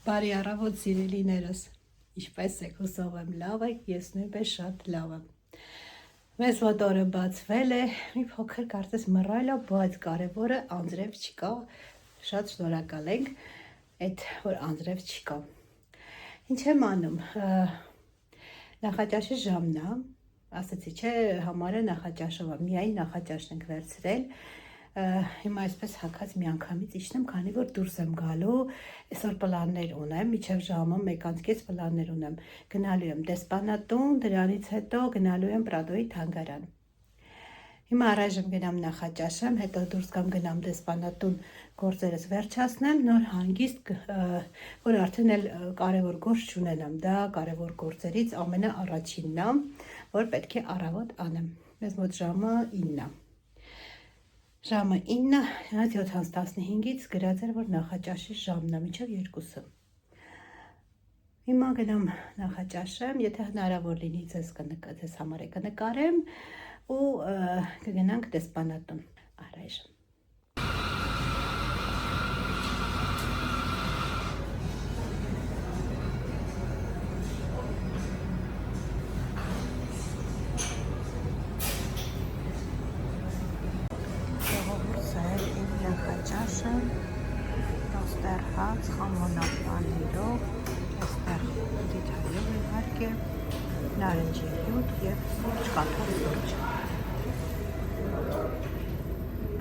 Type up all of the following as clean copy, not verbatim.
Բարի առավոտ սիրելիներս, ինչպես եք, հուսով եմ լավ եք, ես նույնպես շատ լավ եմ։ Մեզ մոտ օրը բացվել է, մի փոքր կարծես մռայլ է, բայց կարևորը անձրև չկա, շատ շնորհակալ ենք, այդ որ անձրև չկա։ Ինչ եմ անում, նախաճաշի ժամն է, ասեցի չէ, համարը նախաճաշով է, միայն նախաճաշն ենք վերցրել, հիմա այսպես հագած միանգամից իջնեմ, քանի որ դուրս եմ գալու, այսօր պլաններ ունեմ, մինչև ժամը 1:30 պլաններ ունեմ, գնալու եմ դեսպանատուն, դրանից հետո գնալու եմ Պրադոյի թանգարան։ Հիմա առայժմ գնամ նախաճաշեմ, հետո դուրս կամ գնամ դեսպանատուն գործերս վերջացնեմ, նոր հանգիստ, որ արդեն էլ կարևոր գործ չունենամ, դա կարևոր գործերից ամենաառաջինն է, որ պետք է առավոտ անեմ, մեզ մոտ ժամը 9 է։ Ժամը 9, 7:15-ից գրած էր, որ նախաճաշի ժամն է, մինչև 2-ը։ Հիմա գնամ նախաճաշեմ, եթե հնարավոր լինի ձեզ համար կնկարեմ ու կգնանք դեսպանատուն առայժմ։ Նախաճաշը, այստեղ հաց, խամոնապանիրով, այստեղ դիթայով իհարկե, նարնջի հյութ և սուրճ, կաթով սուրճ։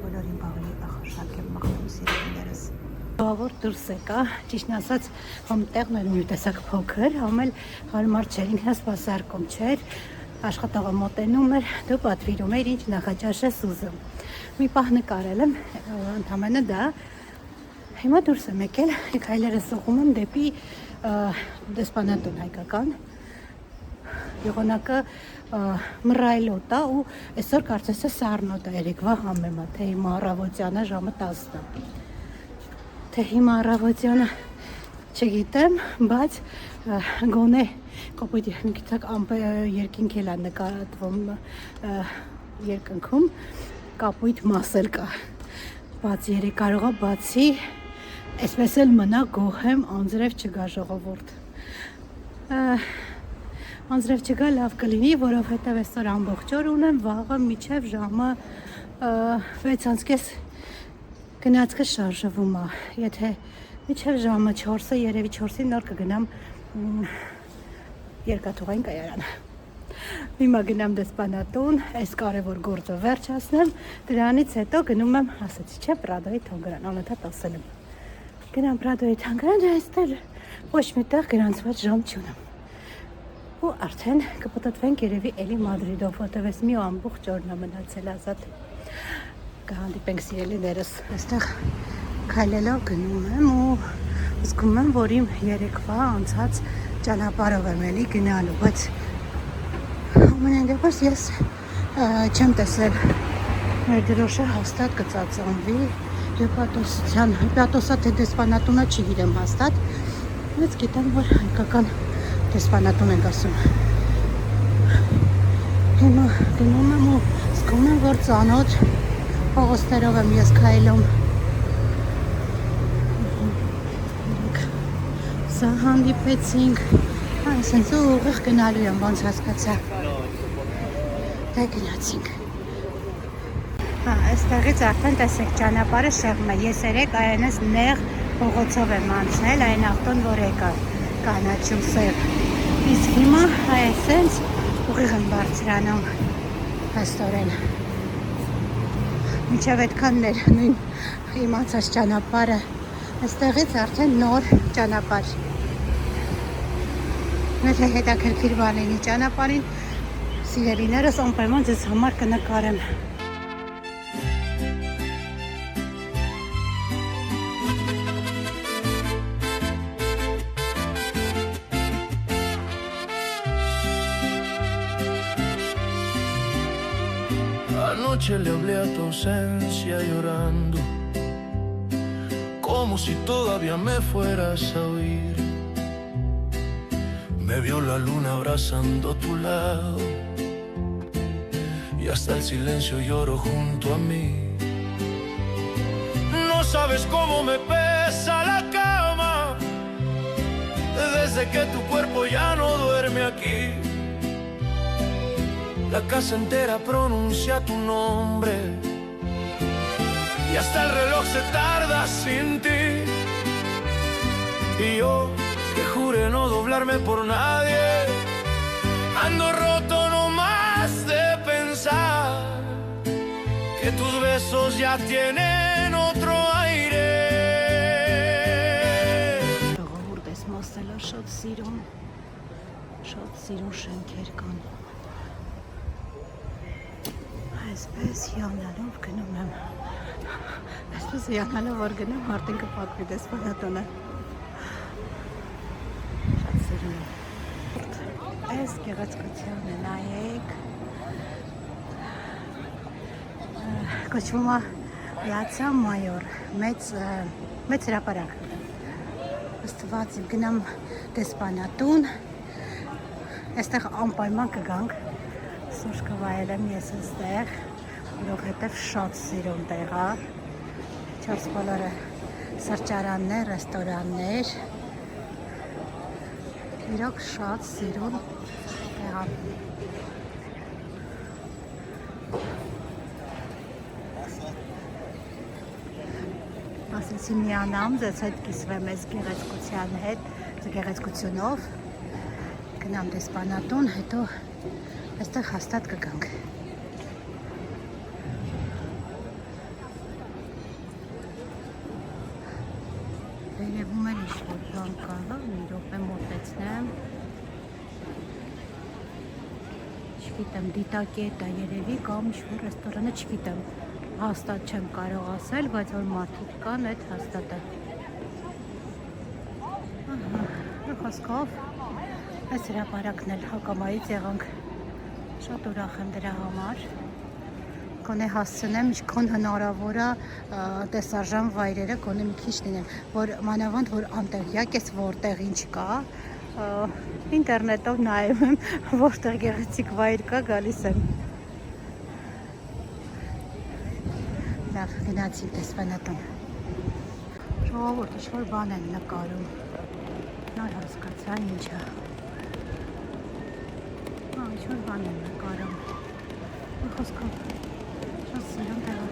Բոլորին բաղի ախորշակ եմ մաղթում սիրելիներս։ Բավոր դուրս եկա, ճիշտն ասած, համ տեղն էր մի տեսակ փոքր, համ էլ հարմար չէր, ինքնասպասարկում չէր, աշխատողը մոտենում էր, դու պատվիրում էր ինչ նախաճաշ ես ուզում։ Մի պահ նկարել եմ, ընդամենը դա, հիմա դուրս եմ եկել, քայլերս ուղղում եմ դեպի դեսպանատուն հայկական, եղանակը մռայլոտ է ու այսօր կարծես է սառնոտ է, երեկվա համեմա, թե հիմա առավոտյանը ժամը 10-ն է, թե հիմա առավոտյանը չգիտեմ, բայց գոնե կոպիտ մի քիչ երկինք էլ է նկատվում երկնքում, կապույտ մասել կա, բայց երեք կարող է բացի, այսպես էլ մնա գոհեմ, անձրև չգա ժողովուրդ։ Անձրև չգա լավ կլինի, որովհետև այսօր ամբողջ օր ունեմ, վաղը մինչև ժամը 6:30 գնացքը շարժվում է, եթե մինչև ժամը 4-ը, երևի 4-ին նոր կգնամ երկաթուղային կայարան։ Հիմա գնամ դեսպանատուն, այս կարևոր գործը վերջացնեմ, դրանից հետո գնում եմ, ասեցի չէ, Պրադոյի թանգարան, անընդհատ ասել եմ։ Գնամ Պրադոյի թանգարան, այստեղ ոչ մի տեղ գրանցված ժամ չունեմ։ Ու արդեն կպտտվենք երևի էլի Մադրիդով, որտեղ ես մի ամբողջ օրն է մնացել ազատ։ Կհանդիպենք սիրելիներս, այստեղ քայլելով գնում եմ ու զգում եմ, որ իմ երեկվա անցած ճանապարհով եմ էլի գնալու, բայց ամենայն դեպս ես չեմ տեսել մեր դրոշը հաստատ կծածանվի հեպատոսա թե դեսպանատունը չգիտեմ հաստատ, բայց գիտեմ, որ հայկական դեսպանատուն ենք ասում։ Հիմա գնում եմ ու զգում եմ, որ ծանոթ փողոցներով եմ ես քայլում։ Սա հանդիպեցինք, այսինքն ուղիղ գնալու եմ, ոնց հասկացա։ Դա գնացինք։ Այստեղից արդեն տեսեք ճանապարհը շեղում է, ես երեք այնպես նեղ փողոցով եմ անցնել, այն ավտոն, որ եկա, կանաչու սև։ Իսկ հիմա այսպես ուղիղ եմ բարձրանում, հաստորեն։ Մինչև այդքանն էր նույն իմացած ճանապարհը, այստեղից արդեն նոր ճանապարհ։ Եթե հետաքրքիր բան լինի ճանապարհին, սիրելիներս անպայման ձեզ համար կնկարեմ։ Anoche le hablé a tu ausencia llorando, como si todavía me fueras a oír. Me vio la luna abrazando tu lado y hasta el silencio lloró junto a mí. No sabes cómo me pesa la cama desde que tu cuerpo ya no duerme aquí. La casa entera pronuncia tu nombre y hasta el reloj se tarda sin ti. Y yo, que juré no doblarme por nadie, ando roto no más de pensar que tus besos ya tienen otro aire. Ժողովուրդ ես մասնելա շատ սիրուն շենքեր կան։ Այսպես յանալով գնում եմ։ Այսպես յանալով որ գնեմ արդեն կփակվի դեսպանատոնը։ Շատ սիրուն եմ։ Այս գեղեցկությունը նայեք։ Կոչվում է Պլացա Մայոր, մեծ հրապարակ։ Աստված գնամ դեսպանատուն, այստեղ անպայման կգանք, սուրճ կվայելեմ ես այստեղ, որովհետև շատ սիրուն տեղ է, չորս բոլորը սրճարաններ, ռեստորաններ, իրոք շատ սիրուն տեղ է։ Ասեցի միանամ, ձեզ հետ կիսվեմ այս գեղեցկության հետ, գեղեցկությունով, գնամ դեսպանատուն, հետո այստեղ հաստատ կգանք։ Վերևում էլ ինչ-որ բան կա, մի րոպե մոտեցնեմ։ Չգիտեմ, դիտակետ է երևի կամ ինչ-որ ռեստորանը, չգիտեմ։ Հաստատ չեմ կարող ասել, բայց որ մարդիկ կան, այդ հաստատ է։ Խոսքով, այս հրապարակն էլ հակամայից եղանք, շատ ուրախ եմ դրա համար։ Գոնե հասցնեմ, ինչքան հնարավոր է տեսարժան վայրերը գոնե մի քիչ լինեն, որ մանավանդ որ անտեղյակ ես որտեղ ինչ կա, ինտերնետով նայում եմ, որտեղ գեղեցիկ վայր կա, գալիս եմ։ Լավ, գնացինք դեսպանատուն։ Ժողովուրդ, ինչ-որ բան են նկարում։ Նոր հասկացա ինչ է։ Ինչ-որ բան են նկարում։ Խոսքով, շատ սիրուն տեղ է։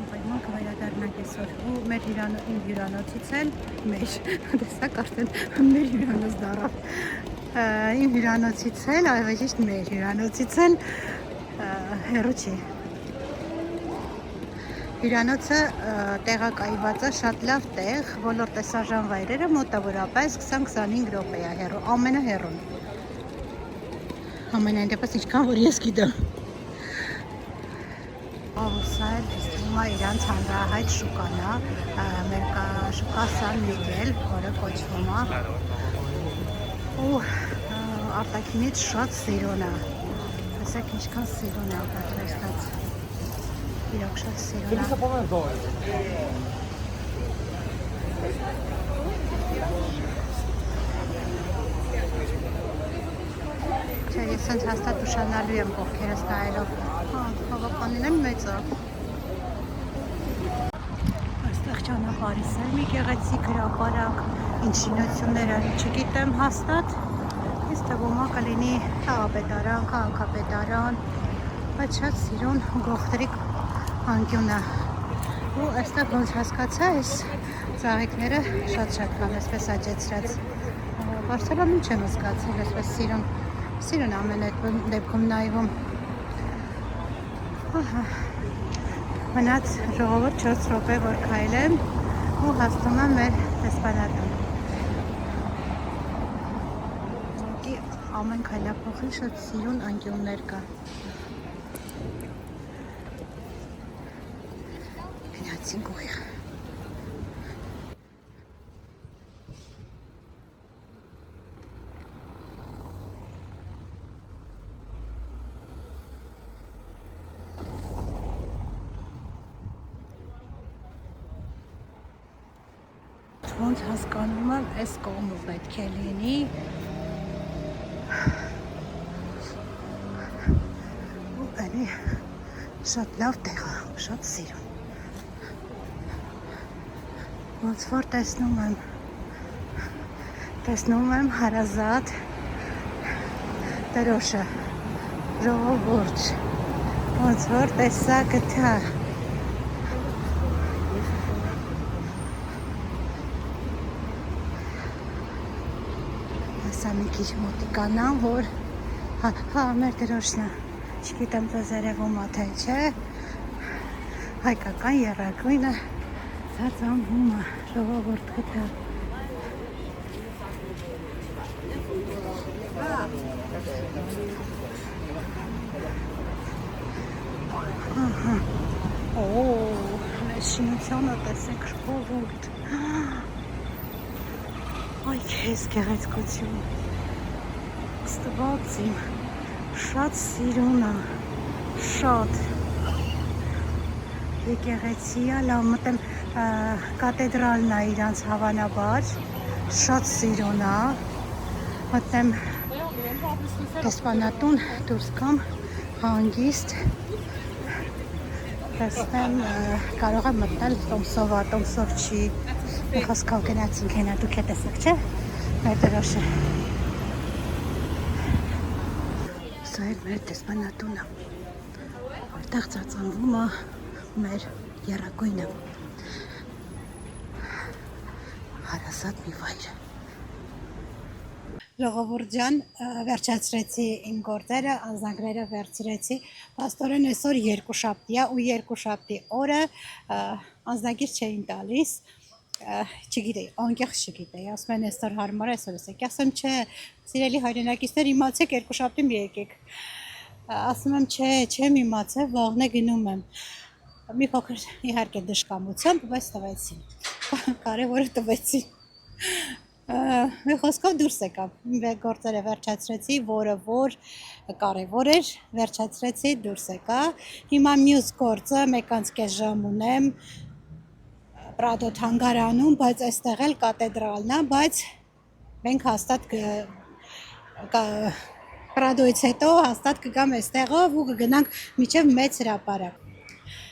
Անպայման կվերադառնանք այսօր։ Ու մեր հյուրանոցից էլ, տեսակ արդեն մեր հյուրանոց դառավ։ Իմ հյուրանոցից էլ, այվեջիշտ մեր հյուրանոցից էլ հեռու չի։ Հյուրանոցը տեղակայված է շատ լավ տեղ, բոլոր տեսարժան վայրերը մոտավորապես 20-25 րոպե է հեռու, ամենահեռուն։ Ամենայն դեպս ինչքան որ ես գիտեմ։ Սա էլ դիստվում է իրանց հանրահայտ շուկան է, մեր շուկա Սան Միգել, որը կոչվում է։ Ու արտաքինից շատ սիրուն է։ Տեսեք ինչքան սիրուն է պատրաստած։ Իրոք շատ սիրուն է։ Չէ, ես հենց հաստատ ուշանալու եմ կողքերս նայելով։ Հավականին եմ մեծը։ Այստեղ ճանապարհից էլ մի գեղեցիկ հրապարակ, ինչ շինություններ են, չգիտեմ հաստատ։ Ինձ թվում է կլինի քաղաքապետարան, քաղաքապետարան, բայց շատ սիրուն գողտրիկ անկյուն է։ Ու այստեղ ոնց հասկացա, այս ծաղիկները շատ կան, այսպես աճեցրած։ Բարսելոնում չեմ զգացել, այսպես սիրուն ամեն դեպքում նայվում։ Մնաց ժողովուրդ 4 րոպե որ քայլեմ ու հասնում եմ մեր դեսպանատուն։ Ամեն քայլափոխին շատ սիրուն անկյուններ կա։ Գնացինք ուղիղ։ Ոնց հասկանում եմ, այս կողմը պետք է լինի։ Ու էլի շատ լավ տեղ է, շատ սիրուն։ Ոնց որ տեսնում եմ հարազատ դրոշը, ժողովուրդ, ոնց որ տեսա գտա։ Ասա մի քիչ մոտիկանամ, որ հա, մեր դրոշն է, չգիտեմ դες երևում է թե չէ, հայկական եռագույնը ծածանվում է, ժողովուրդ գտա։ Մեր շինությունը տեսեք ժողովուրդ։ Այ քեզ գեղեցկություն։ Աստված իմ, շատ սիրուն է, շատ։ Եկեղեցի է, լավ մտեմ կատեդրալն է իրանց հավանաբար, շատ սիրուն է, մտեմ դեսպանատուն, դուրս կամ հանգիստ, տեսնեմ կարող եմ մտնել Տոմսով չի, մի խոսքով գնացինք հենա, դուք է տեսեք չէ, մեր դրոշը։ Սա էր մեր դեսպանատունը, որտեղ ծածանվում է մեր եռագույնը, հարազատ մի վայր։ Ժողովուրդ ջան, վերջացրեցի իմ գործերը, անձնագրերը վերցրեցի, փաստորեն այսօր երկուշաբթի է ու երկուշաբթի օրը անձնագիր չէին տալիս, չգիտեի, անկեղծ չգիտեի, ասում են այսօր հարմար է, այսօր եկեք, ասեմ չէ, սիրելի հայրենակիցներ, իմացեք երկուշաբթի մի եկեք, ասում եմ չէ, չեմ իմացել, վաղն է գնում եմ, մի փոքր իհարկե դժկամությամբ, բայց տվեցին, կարևորը տվեցին։ Մի խոսքով դուրս եկավ, գործերը վերջացրեցի, որը որ կարևոր էր, վերջացրեցի, դուրս եկա, հիմա մյուս գործը 1.5 ժամ ունեմ Պրադո թանգարանում, բայց այստեղ էլ կատեդրալն է, բայց մենք հաստատ Պրադոից հետո հաստատ կգամ այստեղով ու կգնանք մինչև մեծ հրապարակ։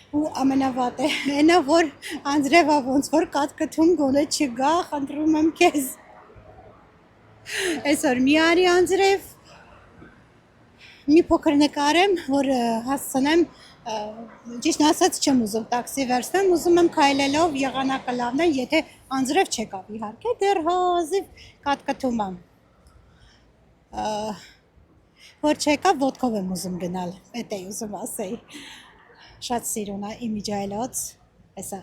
Ու ամենավատը այնա, որ անձրևա ոնց որ կատկթում գոնե չգա, խնդրում եմ քեզ։ Այսօր մի արի անձրև, մի փոքր նկարեմ, որ հասցնեմ, ճիշտ ասած չեմ ուզում տաքսի վերցնեմ, ուզում եմ քայլելով եղանակը լավն է, եթե անձրև չեկավ, իհարկե դեռ հազիվ կատկթում եմ։ Որ չեկավ, ոտքով եմ ուզում գնալ, էդ էի ուզում ասեի։ Շատ սիրուն է իմիջայլոց, այսա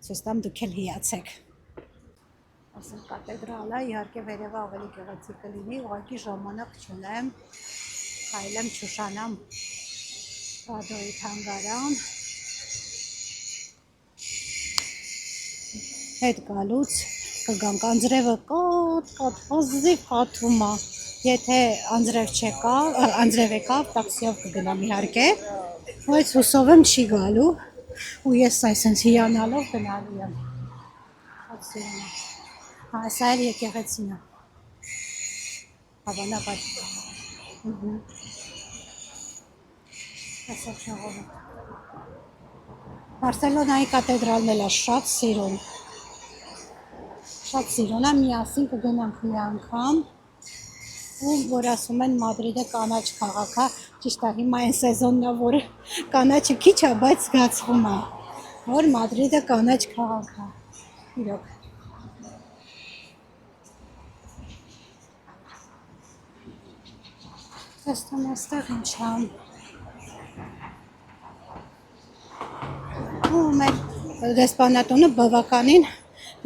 ցույց տամ դուք էլ հիացեք։ Ասեմ կատեդրալ է, իհարկե վերևը ավելի գեղեցիկ կլինի, ուղղակի ժամանակ չունեմ, հայլեմ չուշանամ Պրադոյի թանգարան։ Հետ գալուց կգանք, անձրևը կատ, հազիվ կաթվում է, եթե անձրև եկավ, տաքսիով կգնամ իհարկե, բայց հուսով եմ չի գալու ու ես այսենց հիանալով գնալու եմ։ Շատ սիրուն է։ Հա, սա էլ եկեղեցին է։ Հավանաբար։ Այսօր ժողովուրդ։ Բարսելոնայի կատեդրալն էլ է շատ սիրուն։ Շատ սիրուն է, միասին կգնանք մի անգամ։ Ու որ ասում են Մադրիդը կանաչ քաղաք է, ճիշտ է, հիմա այն սեզոնն է, որ կանաչը քիչ է, բայց զգացվում է, որ Մադրիդը կանաչ քաղաք է, իրոք։ Տեսնում այստեղ ինչ եմ։ Ու մեր դեսպանատունը բավականին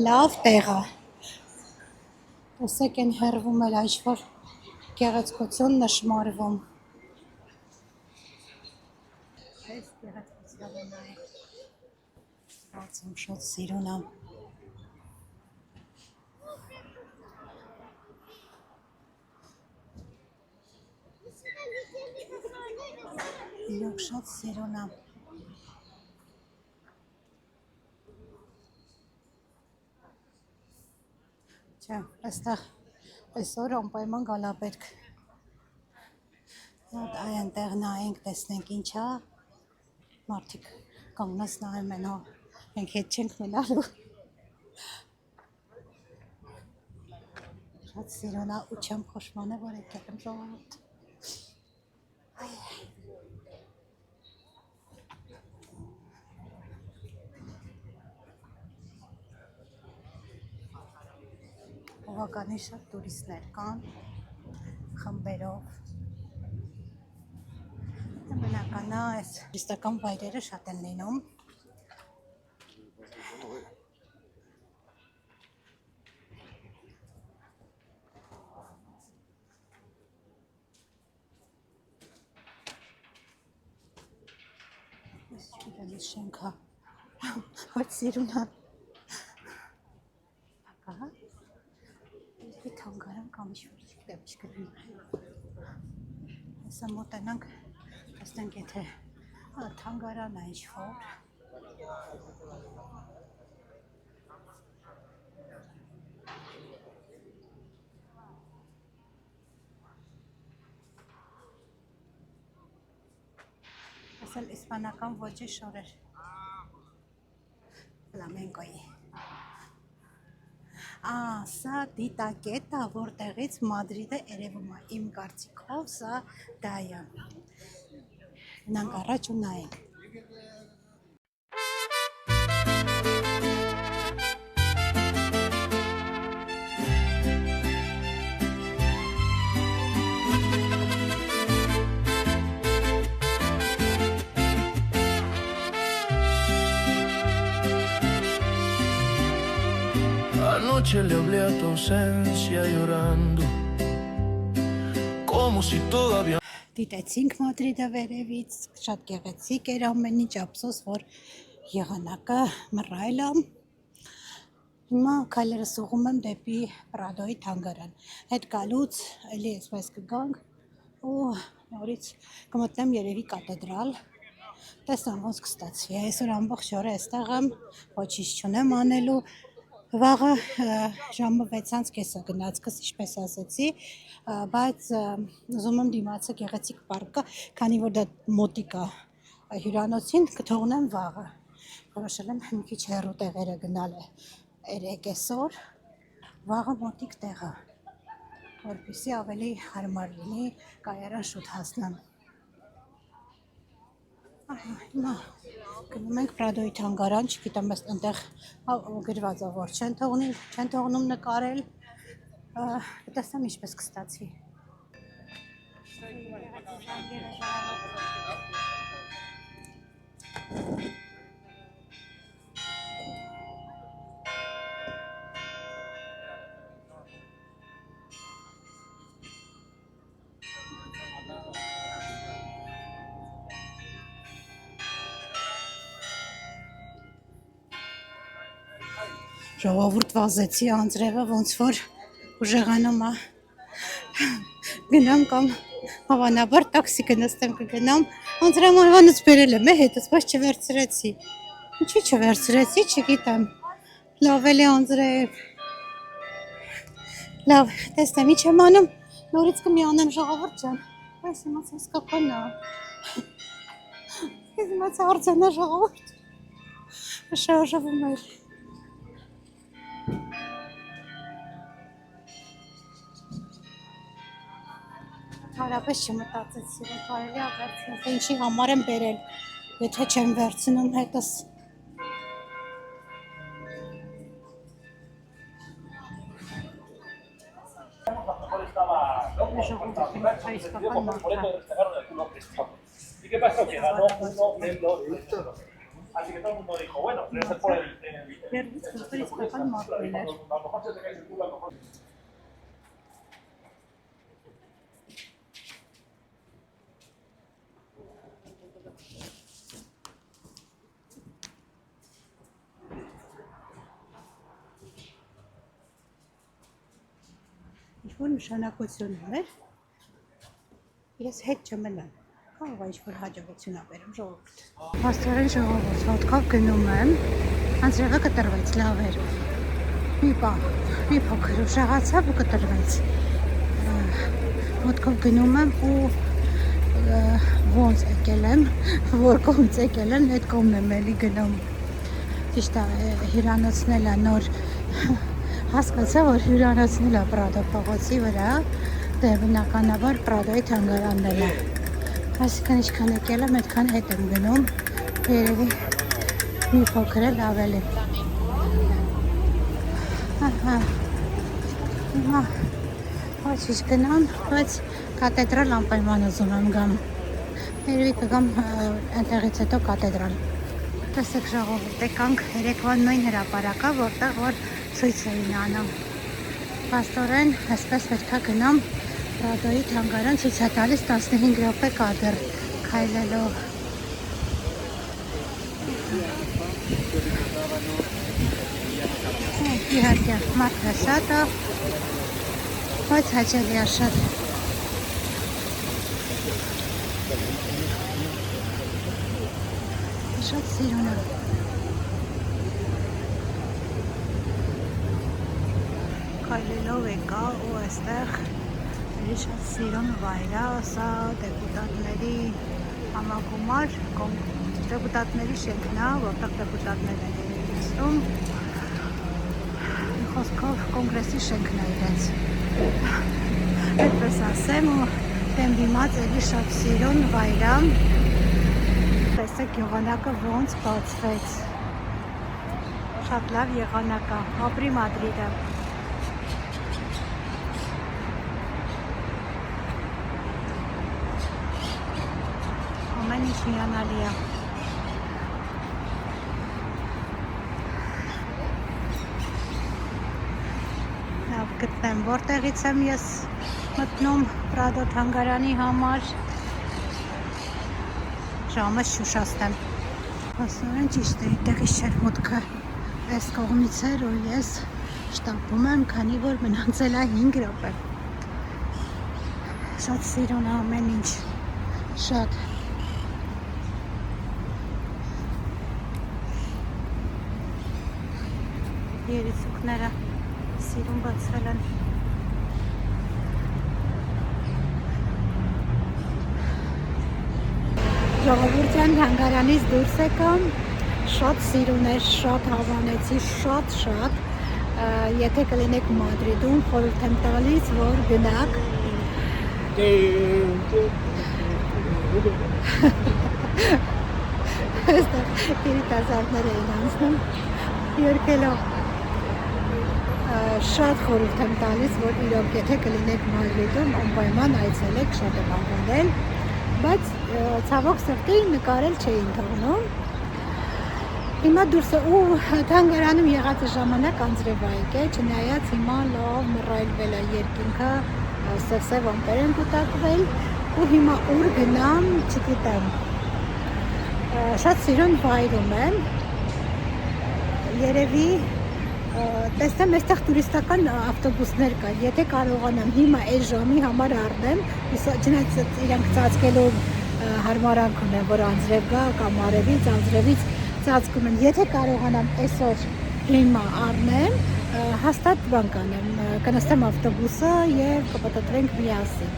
լավ տեղ է։ Տեսեք են հեռվում էլ ինչ-որ գեղեցկություն նշմարվում։ Այս գեղեցկությունը նայեք։ Բացում շատ սիրուն եմ։ Իրոք շատ սիրուն եմ։ Չէ, այստեղ այսօր անպայման գալա պետք։ Այդ այնտեղ նայենք, տեսնենք ինչ է։ Մարդիկ կանգնած նայում են, մենք հետ չենք մնալու։ Շատ սիրոնա ու չեմ խոշմանը, որ եկել եմ ժողովուրդ։ Բավականին շատ տուրիստներ կան, խմբերով։ Բնական է, այս տուրիստական վայրերը շատ են լինում։ Այս չգիտեմ ինչ շենք է, ոչ սիրուն է։ Ակա, երկի թանգարան կամ ինչ-որ չգիտեմ, չգիտեմ։ Հեսա մոտենանք, տեսնենք եթե թանգարան է ինչ-որ։ Ասել իսպանական ոճի շորեր, ֆլամենկոյի։ Սա դիտակետ է, որտեղից Մադրիդը երևում է, իմ կարծիքով սա դա է։ Գնանք առաջ ու նայենք։ Anoche le hablé a tu ausencia llorando como si todavía Դիտեցինք Մադրիդը վերևից, շատ գեղեցիկ էր ամեն ինչ, ափսոս, որ եղանակը մռայլ է։ Հիմա քայլերս ուղղում եմ դեպի Պրադոյի թանգարան։ Հետ գալուց էլի այսպես կգանք ու նորից կմտնեմ երևի կաթեդրալ։ Տեսնեմ ոնց կստացվի։ Այսօր ամբողջ օրը այստեղ եմ, ոչինչ չունեմ անելու։ Վաղը ժամը 6:30 գնացքս, ինչպես ասեցի, բայց ուզում եմ դիմացը գեղեցիկ պարկը, քանի որ դա մոտիկ է հյուրանոցին, կթողնեմ վաղը։ Որոշել եմ մի քիչ հեռու տեղերը գնալ է 3 այսօր, վաղը մոտիկ տեղը, որպեսզի ավելի հարմար լինի կայարան շուտ հասնեմ։ Հիմա գնում ենք Պրադոյի թանգարան, չգիտեմ, այնտեղ գրված է, որ չեն թողնում նկարել, կտեսնեմ ինչպես կստացվի։ Ժողովուրդ վազեցի անձրևը, ոնց որ ուժեղանում է։ Գնամ կամ հավանաբար տաքսի կնստեմ կգնամ, անձրևանից բերել եմ հետս, բայց չվերցրեցի։ Ինչի չվերցրեցի, չգիտեմ։ Լավ էլի անձրև։ Լավ, տեսնեմ ինչ եմ անում, նորից կմիանեմ ժողովուրդ ջան։ Այս իմաց իսկականն է։ Իմաց արձանա ժողովուրդ։ Շարժվում էր։ Հարաբես չմտածեցի, որ կարելի է վերցնել, թե ինչի համար եմ բերել, եթե չեմ վերցնում հետս։ ¿Y qué pasó? Que ganó uno de los... Así que todo el mundo dijo, bueno, debe ser por el... A lo mejor se te cae el culo, a lo mejor... Ինչ-որ նշանակություն ուներ, ես հետ չմնամ, կարող է ինչ-որ հաջողություն ապերում ժողովուրդ։ Աստորեն ժողովուրդ, ոտքով գնում եմ, անձրևը կտրվեց, լավ էր, մի փոքր ուժեղացավ ու կտրվեց, ոտքով գնում եմ ու ոնց եկել եմ, որ կողմից եկել եմ, այդ կողմն եմ էլի գնում, ճիշտ է հյուրանոցն է նոր հասկացա, որ հյուրանոցն է Պրադո փողոցի վրա, դե բնականաբար Պրադոյի թանգարանն է։ Այսինքն ինչքան եկել եմ, այդքան հետ եմ գնում, երևի մի փոքր էլ ավելի։ Ահա, հիմա ոչ գնամ, բայց կաթեդրալ անպայման ուզում եմ գամ։ Երևի կգամ այնտեղից հետո կաթեդրալ։ Տեսեք ժողովուրդ, եկանք երեկվան նույն հրապարակա, որտեղ որ ցույց էին անում։ Փաստորեն, այսպես պետք է գնամ Պրադոյի թանգարան, ցույց է տալիս 15 րոպե կադր քայլելով։ Իհարկե, մարդը շատ է, բայց հաճելի է շատ։ Շատ սիրուն է։ Քայլելով եկա ու այստեղ շատ սիրուն վայր է, սա դեպուտատների համագումար, դեպուտատների շենքն է, որտեղ դեպուտատներ են նստում։ Մի խոսքով կոնգրեսի շենքն է իրենց։ Այդպես ասեմ ու դեմ դիմաց էլի շատ սիրուն վայր է։ Տեսեք եղանակը ոնց բացվեց, շատ լավ եղանակ է, ապրի Մադրիդը։ Ամեն ինչ միանալի է։ Լավ գտնեմ, որտեղից եմ ես մտնում Պրադո թանգարանի համար։ Ժամը շուշաստեմ։ Հասնորեն ճիշտ է, այդտեղից չէր մուտքը այս կողմից էր ու ես շտապում եմ, քանի որ մնացել է 5 րոպե։ Շատ սիրուն է ամեն ինչ, շատ։ Երիցուկները սիրուն բացվել են։ Ժողովուրդյան թանգարանից դուրս եկամ, շատ սիրուն էր, շատ հավանեցի, շատ։ Եթե կլինեք Մադրիդում, խորհուրդ եմ տալիս, որ գնաք։ Այստեղ երիտասարդներ էին անցնում, երգելով։ Շատ խորհուրդ եմ տալիս, որ իրոք եթե կլինեք Մադրիդում, անպայման այցելեք, շատ եմ անվանել, բայց ցավոք սրտի նկարել չէին թողնում։ Հիմա դուրս ու թանգարանում եղած ժամանակ անձրևայք է, չնայած հիմա լավ մռայլվել է երկինքը, սև ամպեր են կուտակվել ու հիմա ուր գնամ, չգիտեմ։ Շատ սիրուն վայրում եմ։ Երևի տեսնեմ, այստեղ տուրիստական ավտոբուսներ կան, եթե կարողանամ հիմա այս ժամի համար առնեմ, չնայած իրանք ծածկելով հարմարանք ունեն, որ անձրև գա կամ արևից, անձրևից ծածկում են, եթե կարողանամ այսօր հիմա առնեմ, հաստատ բան կանեմ, կնստեմ ավտոբուսը և կպտտվենք միասին։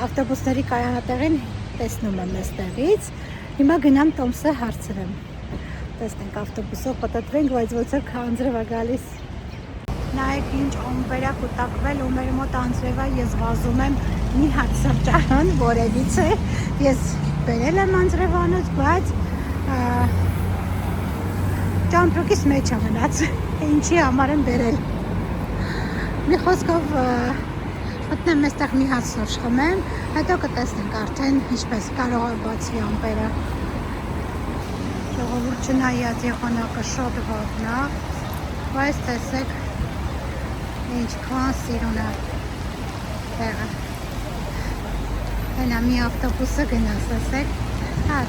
Ավտոբուսների կայանատեղին տեսնում եմ այստեղից, հիմա գնամ Տոմսը հարցրեմ։ Տեսնենք ավտոբուսով պտտվենք, բայց ոնց որ անձրև է գալիս։ Նայեք ինչ ամպեր է կուտակվել ու մեր մոտ անձրև է, ես վազում եմ մի հատ սրճարան, որևից է, ես բերել եմ անձրևանոց, բայց ճամպրուկիս մեջ է մնաց, ինչի համար եմ բերել։ Մի խոսքով մտնեմ այստեղ մի հատ սուրճ խմեմ, հետո կտեսնենք արդեն ինչպես կարող է բացվի ամպերը։ Ժողովուրդ չնայած եղանակը շատ վատն է, բայց տեսեք ինչքան սիրուն է տեղը։ Հենա մի ավտոբուսը գնաց, տեսեք,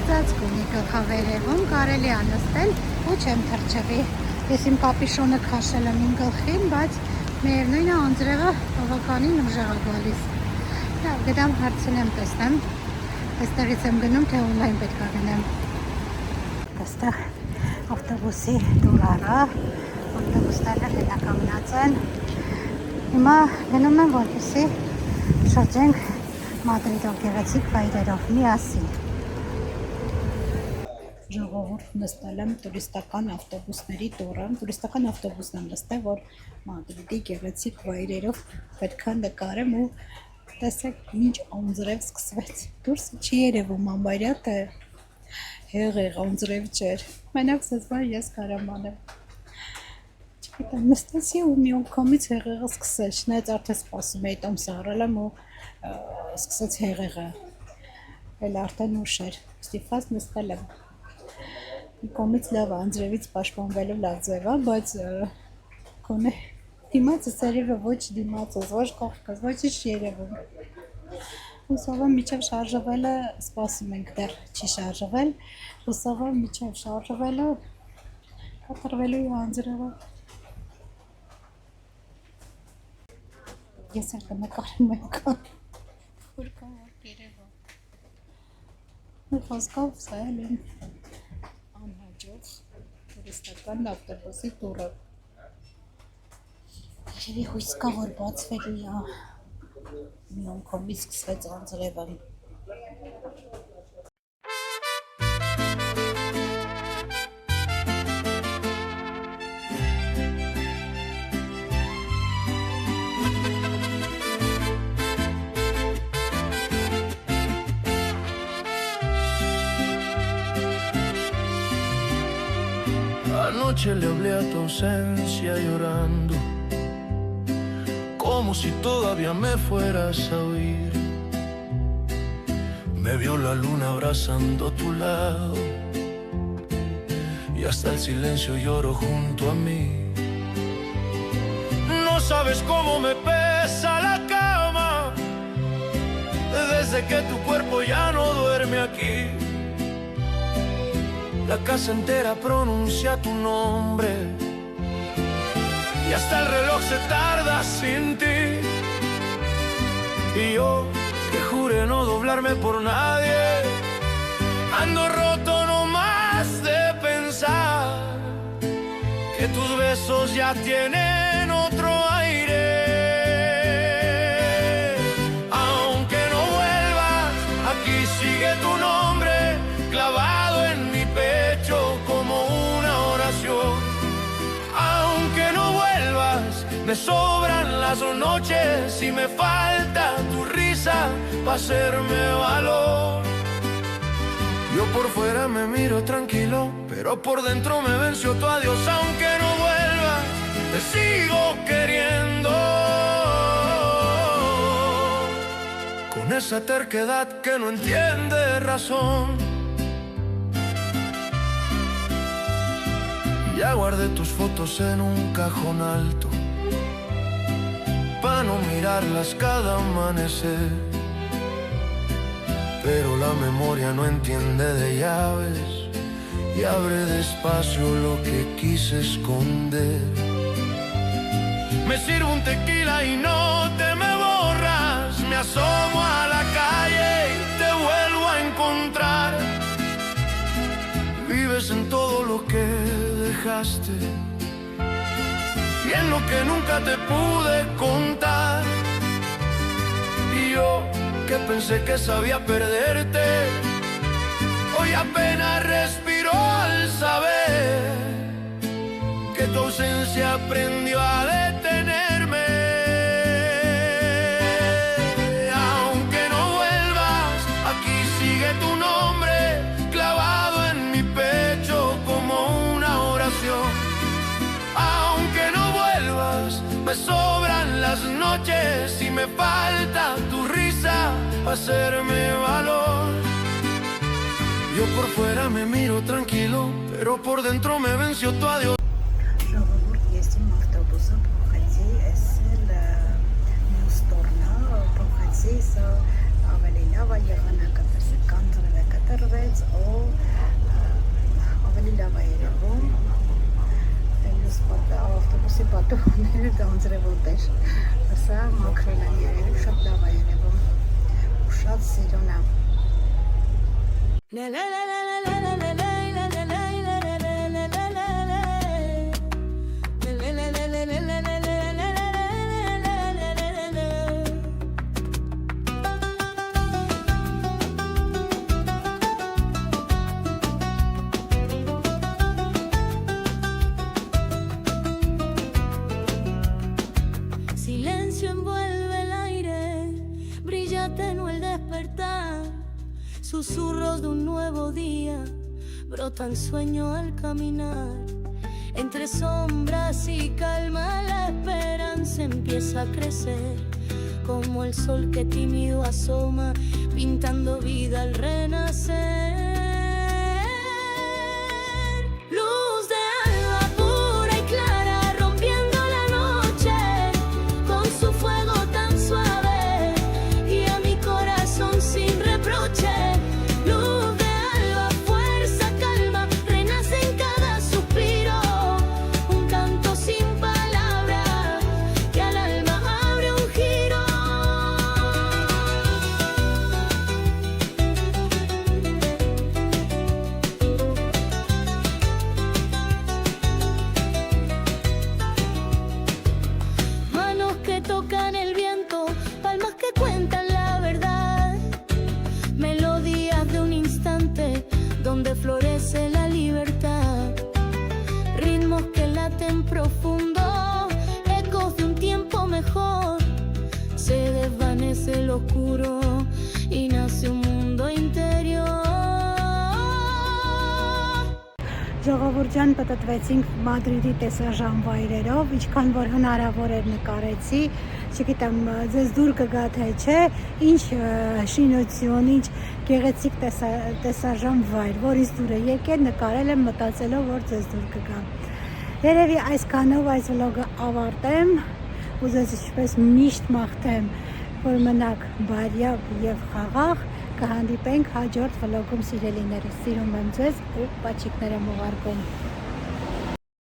ծածկ ունի գլխավերևում, կարելի է նստել ու չեմ թրջվի։ Ես իմ կապիշոնը քաշել եմ իմ գլխին, բայց միևնույն է անձրևը բավականին ուժեղ է գալիս։ Լավ, գնամ հարցնեմ, տեսնեմ, այստեղից եմ գնում, թե օնլայն պետք է գնեմ։ Այստեղ ավտոբուսի դուրարը, ավտոբուսները հետականգնած են։ Հիմա գնում եմ, որպեսզի շրջենք Մադրիդով գեղեցիկ վայրերով միասին։ ժողովուրդ նստել եմ տուրիստական ավտոբուսների տուրը, տուրիստական ավտոբուսն եմ նստել, որ Մադրիդի գեղեցիկ վայրերով պետք է նկարեմ ու տեսեք ինչ անձրև սկսվեց, դուրսը չի երևում անվայրյա թե հեղեղ անձրև չէր, մենակ սեզվար ես կարամ անեմ, չգիտեմ նստեցի ու մի անգամից հեղեղը սկսեց, նայած արդեն սպասում էի տոմսը առել եմ ու սկսեց հեղեղը, էլ արդեն ուշ էր, ստիպված նստել եմ, մի կողմից լավ անձրևից պաշտպանվելու լավ ձև է, բայց կոնե դիմացս երևը ոչ դիմացս, ոչ կողքս, ոչ ինչ երևում, հուսով եմ միջև շարժվելը սպասում ենք դեռ չի շարժվել, հուսով եմ միջև շարժվելը կատարվելու է անձրևը, ես էլ կնկարեմ այնքան, որ կա որ երևա, մի խոսքով սա էլ եմ անհաջող տուրիստական ավտոբուսի տուրը, երևի հույս կա որ բացվելու է, մի անգամից սկսվեց անձրևը, Anoche le hablé a tu ausencia llorando, como si todavía me fueras a oír. Me vio la luna abrazando tu lado y hasta el silencio lloró junto a mí. No sabes cómo me pesa la cama desde que tu cuerpo ya no duerme aquí. La casa entera pronuncia tu nombre y hasta el reloj se tarda sin ti. Y yo, que juré no doblarme por nadie, ando roto nomás de pensar que tus besos ya tienen otro aire. Aunque no vuelvas, aquí sigue tu nombre clavado en mi pecho como una oración. Aunque no vuelvas, me sobran las noches y me falta tu risa para hacerme valor. Yo por fuera me miro tranquilo, pero por dentro me venció tu adiós. Aunque no vuelvas, te sigo queriendo con esa terquedad que no entiende razón. Ya guardé tus fotos en un cajón alto pa' no mirarlas cada amanecer, pero la memoria no entiende de llaves y abre despacio lo que quise esconder. Me sirvo un tequila y no te me borras, me asomo a la calle y te vuelvo a encontrar. Vives en todo lo que dejaste y en lo que nunca te pude contar. Y yo, que pensé que sabía perderte, hoy apenas respiro al saber que tu ausencia aprendió a detenerme. Aunque no vuelvas, aquí sigue tu nombre clavado en mi pecho como una oración. Aunque no vuelvas, me sobran las noches y me falta tu risa para hacerme valor. Yo por fuera me miro tranquilo, pero por dentro me venció tu adiós. Ժողովուրդ ես իմ ավտոբուսը փոխեցի, էսել մյուս տորնա փոխեցի, սա ավելի լավ է եղանակը, տեսեք կանձրև է կտրվեց, ավելի լավ է երևում, մյուս ավտոբուսի պատուհանները կանձրև ուտեր, սա մաքրել են երևում, շատ լավ է երևում, ու շատ սիրուն է. Susurros de un nuevo día brotan sueño al caminar. Entre sombras y calma la esperanza empieza a crecer, como el sol que tímido asoma, pintando vida al renacer. Luz de alba pura y clara, rompiendo la noche con su fuego tan suave, y a mi corazón sin reproche. Luz de alba, fuerza, calma, renace en cada suspiro, un canto sin palabras que al alma abre un giro. Manos que tocan el viento, palmas que cuentan la verdad, melodías de un instante donde florece la libertad, ritmos que laten profundo, ecos de un tiempo mejor. Se desvanece el oscuro y nace un mundo interior. Ժողովուրդ ջան, պատտվեցինք Մադրիդի տեսարժան վայրերով, ինչքան որ հնարավոր էր նկարեցի, չգիտեմ, ձեզ դուր կգա թե չէ, ինչ շինություն, ինչ գեղեցիկ տեսարժան վայր, որից դուր է եկել, նկարել եմ մտածելով, որ ձեզ դուր կգա։ Երևի այսքանով այս վլոգը ավարտեմ, ու ձեզ ինչպես միշտ մաղթեմ, որ մնաք բարյավ և խաղաղ, կհանդիպենք հաջորդ վլոգում սիրելիներս, սիրում եմ ձեզ ու պաչիկներ եմ ուղարկում։